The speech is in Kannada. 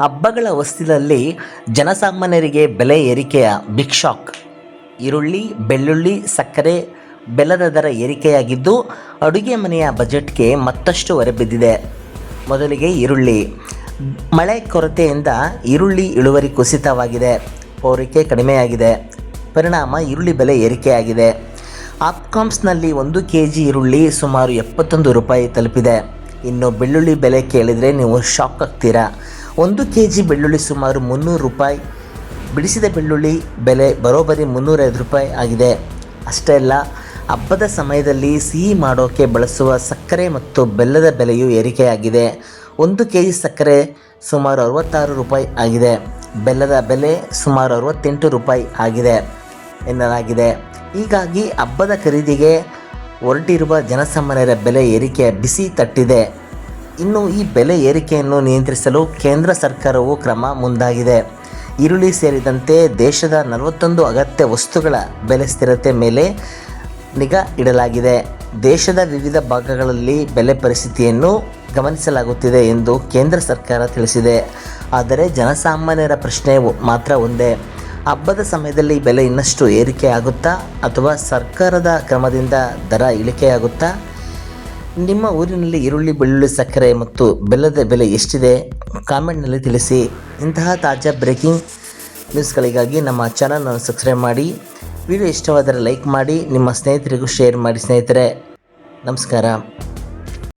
ಹಬ್ಬಗಳ ಹೊಸ್ತಿಲಲ್ಲಿ ಜನಸಾಮಾನ್ಯರಿಗೆ ಬೆಲೆ ಏರಿಕೆಯ ಬಿಗ್ ಶಾಕ್. ಈರುಳ್ಳಿ, ಬೆಳ್ಳುಳ್ಳಿ, ಸಕ್ಕರೆ, ಬೆಲ್ಲದ ದರ ಏರಿಕೆಯಾಗಿದ್ದು ಅಡುಗೆ ಮನೆಯ ಬಜೆಟ್ಗೆ ಮತ್ತಷ್ಟು ಹೊರೆಬಿದ್ದಿದೆ. ಮೊದಲಿಗೆ ಈರುಳ್ಳಿ. ಮಳೆ ಕೊರತೆಯಿಂದ ಈರುಳ್ಳಿ ಇಳುವರಿ ಕುಸಿತವಾಗಿದೆ, ಪೂರೈಕೆ ಕಡಿಮೆಯಾಗಿದೆ. ಪರಿಣಾಮ ಈರುಳ್ಳಿ ಬೆಲೆ ಏರಿಕೆಯಾಗಿದೆ. ಆಪ್ಕಾಮ್ಸ್ನಲ್ಲಿ 1 kg ಈರುಳ್ಳಿ ಸುಮಾರು 71 ರೂಪಾಯಿ ತಲುಪಿದೆ. ಇನ್ನು ಬೆಳ್ಳುಳ್ಳಿ ಬೆಲೆ ಕೇಳಿದರೆ ನೀವು ಶಾಕ್ ಆಗ್ತೀರಾ. 1 kg ಬೆಳ್ಳುಳ್ಳಿ ಸುಮಾರು 300 ರೂಪಾಯಿ. ಬಿಡಿಸಿದ ಬೆಳ್ಳುಳ್ಳಿ ಬೆಲೆ ಬರೋಬ್ಬರಿ 305 ರೂಪಾಯಿ ಆಗಿದೆ. ಅಷ್ಟೇ ಅಲ್ಲ, ಹಬ್ಬದ ಸಮಯದಲ್ಲಿ ಸಿಹಿ ಮಾಡೋಕ್ಕೆ ಬಳಸುವ ಸಕ್ಕರೆ ಮತ್ತು ಬೆಲ್ಲದ ಬೆಲೆಯೂ ಏರಿಕೆಯಾಗಿದೆ. 1 kg ಸಕ್ಕರೆ ಸುಮಾರು 66 ರೂಪಾಯಿ ಆಗಿದೆ. ಬೆಲ್ಲದ ಬೆಲೆ ಸುಮಾರು 68 ರೂಪಾಯಿ ಆಗಿದೆ ಎನ್ನಲಾಗಿದೆ. ಹೀಗಾಗಿ ಹಬ್ಬದ ಖರೀದಿಗೆ ಹೊರಟಿರುವ ಜನಸಾಮಾನ್ಯರ ಬೆಲೆ ಏರಿಕೆಯ ಬಿಸಿ ತಟ್ಟಿದೆ. ಇನ್ನು ಈ ಬೆಲೆ ಏರಿಕೆಯನ್ನು ನಿಯಂತ್ರಿಸಲು ಕೇಂದ್ರ ಸರ್ಕಾರವು ಕ್ರಮ ಮುಂದಾಗಿದೆ. ಈರುಳ್ಳಿ ಸೇರಿದಂತೆ ದೇಶದ 41 ಅಗತ್ಯ ವಸ್ತುಗಳ ಬೆಲೆ ಸ್ಥಿರತೆ ಮೇಲೆ ನಿಗಾ ಇಡಲಾಗಿದೆ. ದೇಶದ ವಿವಿಧ ಭಾಗಗಳಲ್ಲಿ ಬೆಲೆ ಪರಿಸ್ಥಿತಿಯನ್ನು ಗಮನಿಸಲಾಗುತ್ತಿದೆ ಎಂದು ಕೇಂದ್ರ ಸರ್ಕಾರ ತಿಳಿಸಿದೆ. ಆದರೆ ಜನಸಾಮಾನ್ಯರ ಪ್ರಶ್ನೆ ಮಾತ್ರ ಒಂದೇ: ಹಬ್ಬದ ಸಮಯದಲ್ಲಿ ಬೆಲೆ ಇನ್ನಷ್ಟು ಏರಿಕೆ ಆಗುತ್ತಾ ಅಥವಾ ಸರ್ಕಾರದ ಕ್ರಮದಿಂದ ದರ ಇಳಿಕೆಯಾಗುತ್ತಾ? ನಿಮ್ಮ ಊರಿನಲ್ಲಿ ಈರುಳ್ಳಿ, ಬೆಳ್ಳುಳ್ಳಿ, ಸಕ್ಕರೆ ಮತ್ತು ಬೆಲ್ಲದ ಬೆಲೆ ಎಷ್ಟಿದೆ? ಕಾಮೆಂಟ್ನಲ್ಲಿ ತಿಳಿಸಿ. ಇಂತಹ ತಾಜಾ ಬ್ರೇಕಿಂಗ್ ನ್ಯೂಸ್ಗಳಿಗಾಗಿ ನಮ್ಮ ಚಾನಲನ್ನು ಸಬ್ಸ್ಕ್ರೈಬ್ ಮಾಡಿ. ವಿಡಿಯೋ ಇಷ್ಟವಾದರೆ ಲೈಕ್ ಮಾಡಿ, ನಿಮ್ಮ ಸ್ನೇಹಿತರಿಗೂ ಶೇರ್ ಮಾಡಿ. ಸ್ನೇಹಿತರೆ, ನಮಸ್ಕಾರ.